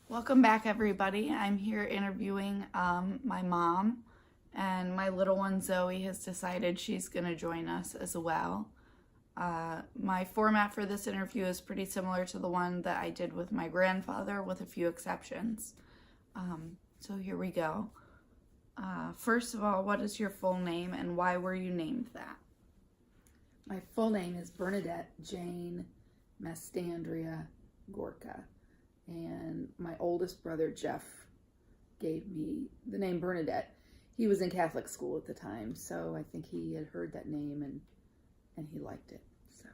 Welcome back, everybody. I'm here interviewing my mom, and my little one Zoe has decided she's going to join us as well. My format for this interview is pretty similar to the one that I did with my grandfather, with a few exceptions. So here we go. First of all, what is your full name and why were you named that? My full name is Bernadette Jane Mastandria Gorka, and my oldest brother Jeff gave me the name Bernadette. He was in Catholic school at the time, so I think he had heard that name and he liked it. So.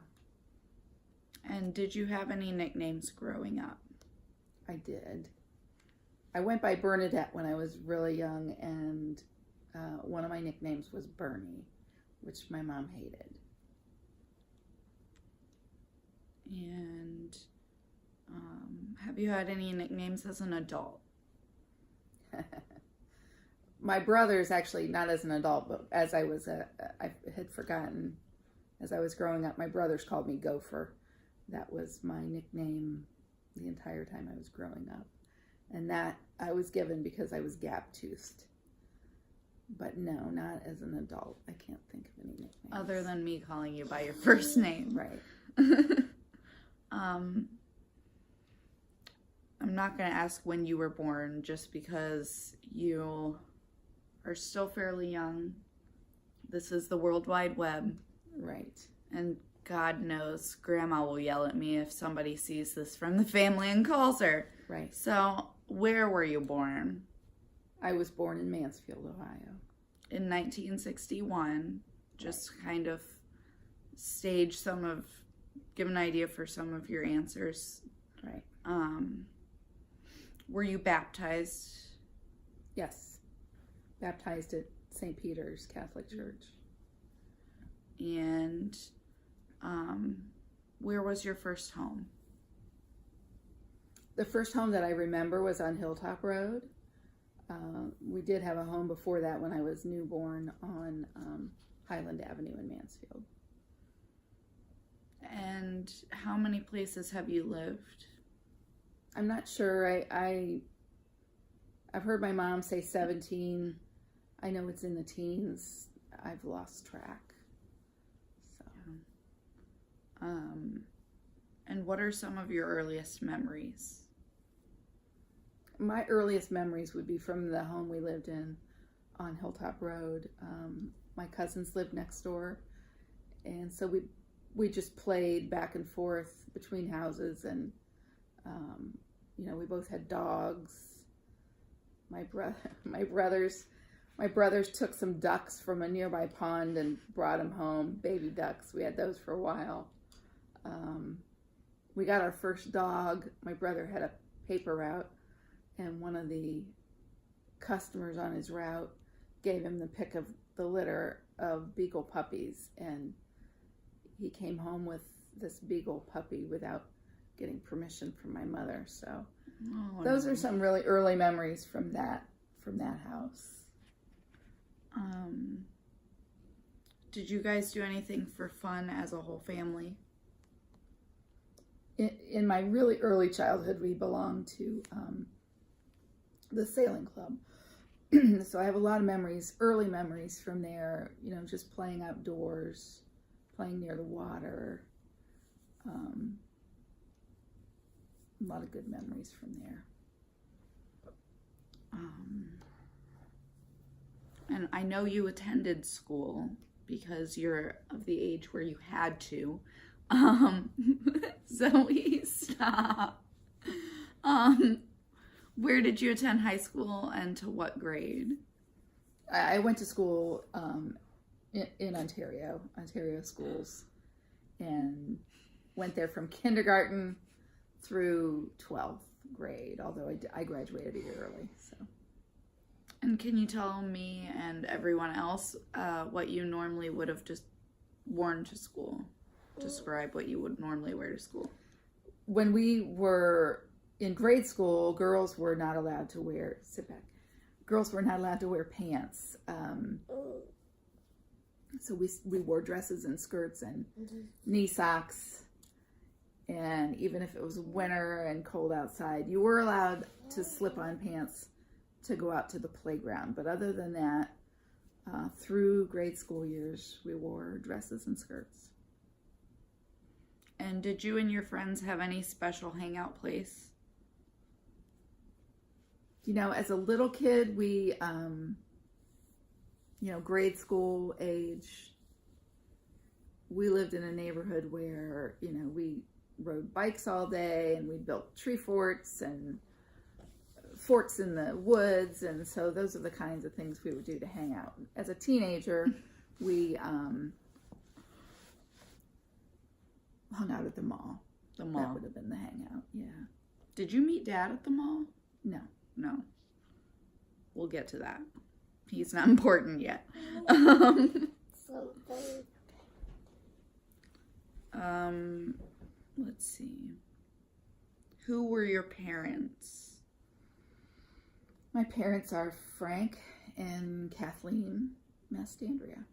And did you have any nicknames growing up? I did. I went by Bernadette when I was really young, and one of my nicknames was Bernie, which my mom hated. And have you had any nicknames as an adult? My brothers, actually, not as an adult, but as I was, I had forgotten, as I was growing up, my brothers called me Gopher. That was my nickname the entire time I was growing up. And that I was given because I was gap-toothed. But no, not as an adult. I can't think of any nicknames. Other than me calling you by your first name. Right. I'm not going to ask when you were born just because you are still fairly young. This is the World Wide Web. Right. And God knows Grandma will yell at me if somebody sees this from the family and calls her. Right. So, where were you born? I was born in Mansfield, Ohio. In 1961. Just kind of give an idea for some of your answers. Right. Were you baptized? Yes. Baptized at St. Peter's Catholic Church. And where was your first home? The first home that I remember was on Hilltop Road. We did have a home before that when I was newborn on Highland Avenue in Mansfield. And how many places have you lived? I'm not sure. I've heard my mom say 17. I know it's in the teens. I've lost track. So. And what are some of your earliest memories? My earliest memories would be from the home we lived in on Hilltop Road. My cousins lived next door, and so we just played back and forth between houses, and we both had dogs. My brothers took some ducks from a nearby pond and brought them home, baby ducks. We had those for a while. We got our first dog. My brother had a paper route, and one of the customers on his route gave him the pick of the litter of beagle puppies, and he came home with this beagle puppy without getting permission from my mother. So those are some really early memories from that house. Did you guys do anything for fun as a whole family? In my really early childhood, we belonged to the sailing club. So I have a lot of memories, early memories from there, just playing outdoors, playing near the water. A lot of good memories from there. And I know you attended school because you're of the age where you had to. Zoe, stop. Where did you attend high school and to what grade? I went to school in Ontario schools, and went there from kindergarten through 12th grade, although I graduated a year early. So. And can you tell me and everyone else what you normally would have just worn to school? Describe what you would normally wear to school. When we were in grade school, girls were not allowed to wear, girls were not allowed to wear pants. So we wore dresses and skirts and knee socks And even if it was winter and cold outside, you were allowed to slip on pants to go out to the playground. But other than that, through grade school years, we wore dresses and skirts. And did you and your friends have any special hangout place? You know, as a little kid, we, grade school age, we lived in a neighborhood where, we rode bikes all day and we built tree forts and forts in the woods. And so those are the kinds of things we would do to hang out. As a teenager, we hung out at the mall. The mall. That would have been the hangout, yeah. Did you meet Dad at the mall? No. No. We'll get to that. He's not important yet. Let's see. Who were your parents? My parents are Frank and Kathleen Mastandrea.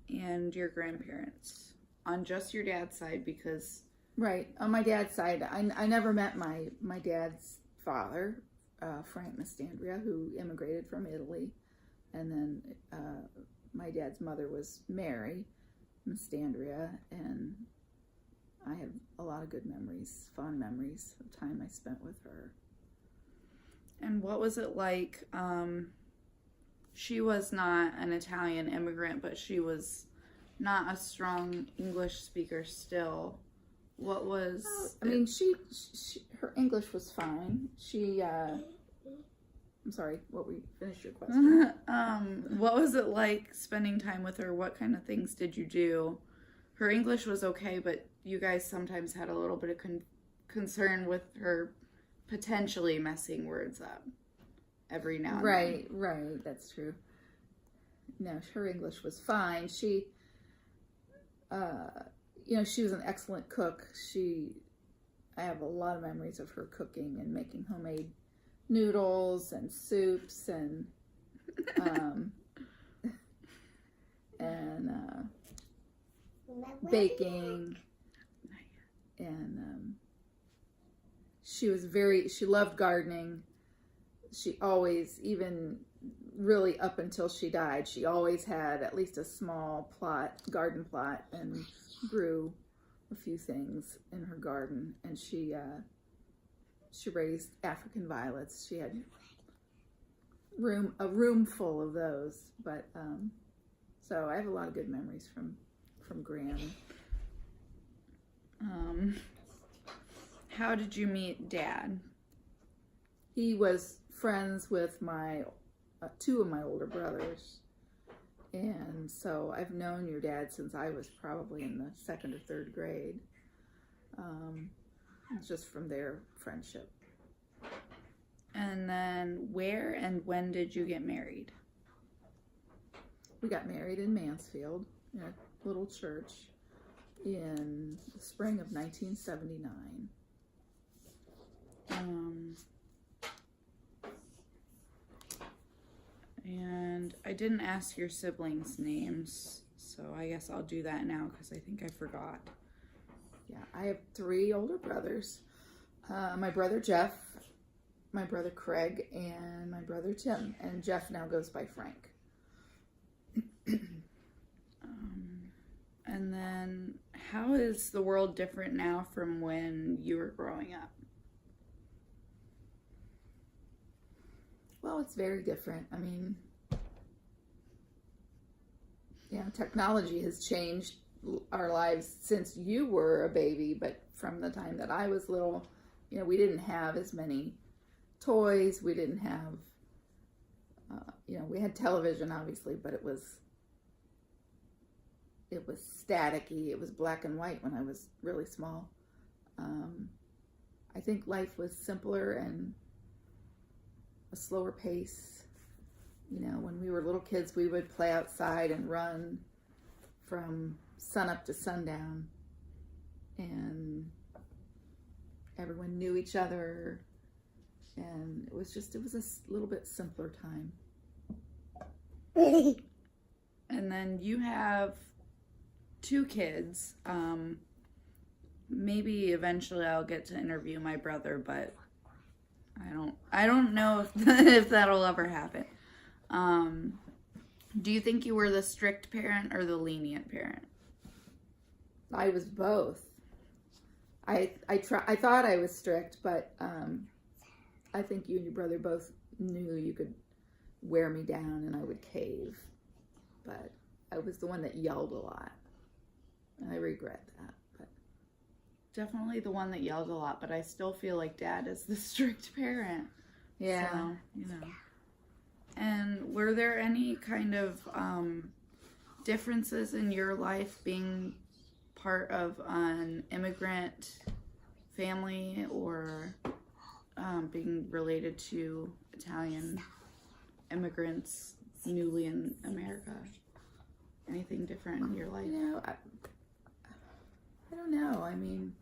And your grandparents? On just your dad's side, because... Right. On my dad's side, I never met my dad's father, Frank Mastandrea, who immigrated from Italy. And then my dad's mother was Mary Mastandrea, and I have a lot of good memories, fond memories of time I spent with her. And what was it like? She was not an Italian immigrant, but she was not a strong English speaker still. What was... I mean, she her English was fine. She... I'm sorry, finish your question. What was it like spending time with her? What kind of things did you do? Her English was okay, but you guys sometimes had a little bit of concern with her potentially messing words up every now and then. Right, that's true. No, her English was fine. She, she was an excellent cook. I have a lot of memories of her cooking and making homemade noodles and soups and baking, and she loved gardening. She always, even really up until she died, she always had at least a small garden plot, and grew a few things in her garden. And she raised African violets. She had a room full of those. But so I have a lot of good memories from Granny. How did you meet Dad? He was friends with two of my older brothers, and so I've known your dad since I was probably in the 2nd or 3rd grade. Just from their friendship. And then where and when did you get married? We got married in Mansfield, in a little church, in the spring of 1979. And I didn't ask your siblings' names, so I guess I'll do that now because I think I forgot. Yeah, I have 3 older brothers. My brother Jeff, my brother Craig, and my brother Tim. And Jeff now goes by Frank. And then, how is the world different now from when you were growing up? Well, it's very different. I mean, technology has changed our lives since you were a baby, but from the time that I was little, we didn't have as many toys. We didn't have, we had television, obviously, but it was staticky. It was black and white when I was really small. I think life was simpler and a slower pace. When we were little kids, we would play outside and run from sunup to sundown, and everyone knew each other, and it was a little bit simpler time. And then you have 2 kids. maybe eventually I'll get to interview my brother, but I don't know if that'll ever happen. Do you think you were the strict parent or the lenient parent? I was both. I thought I was strict, but I think you and your brother both knew you could wear me down and I would cave. But I was the one that yelled a lot. And I regret that. But definitely the one that yelled a lot, but I still feel like Dad is the strict parent. yeah. So, you know. And were there any kind of differences in your life being part of an immigrant family or being related to Italian immigrants newly in America? Anything different in your life? You know, I don't know. I mean,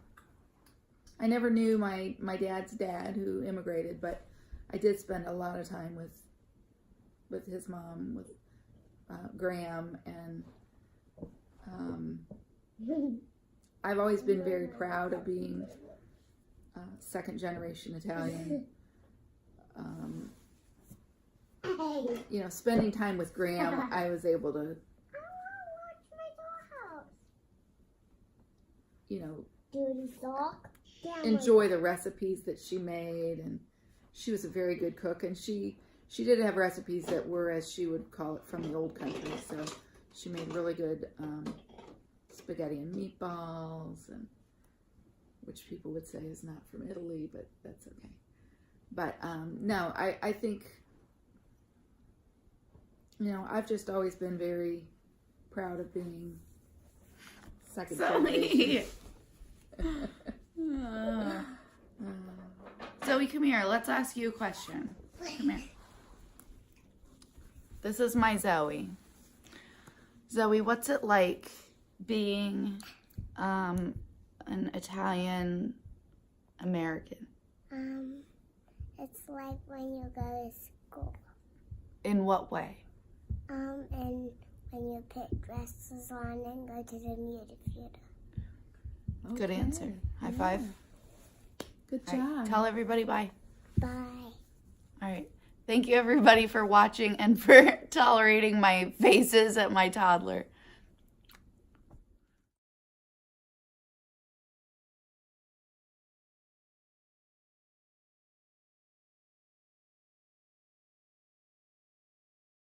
I never knew my dad's dad who immigrated, but I did spend a lot of time with his mom, with Graham, and I've always been very proud of being second generation Italian. You know, spending time with Graham, I was able to, you know, enjoy the recipes that she made, and she was a very good cook, and she did have recipes that were, as she would call it, from the old country. So she made really good spaghetti and meatballs, and which people would say is not from Italy, but that's okay. But no, I think, you know, I've just always been very proud of being second generation. Zoe, come here. Let's ask you a question. Come here. This is my Zoe. Zoe, what's it like being an Italian American? It's like when you go to school. In what way? And when you put dresses on and go to the beauty theater. Good answer. High five. Good All right, job. tell everybody bye. Bye. All right. Thank you everybody for watching and for tolerating my faces at my toddler.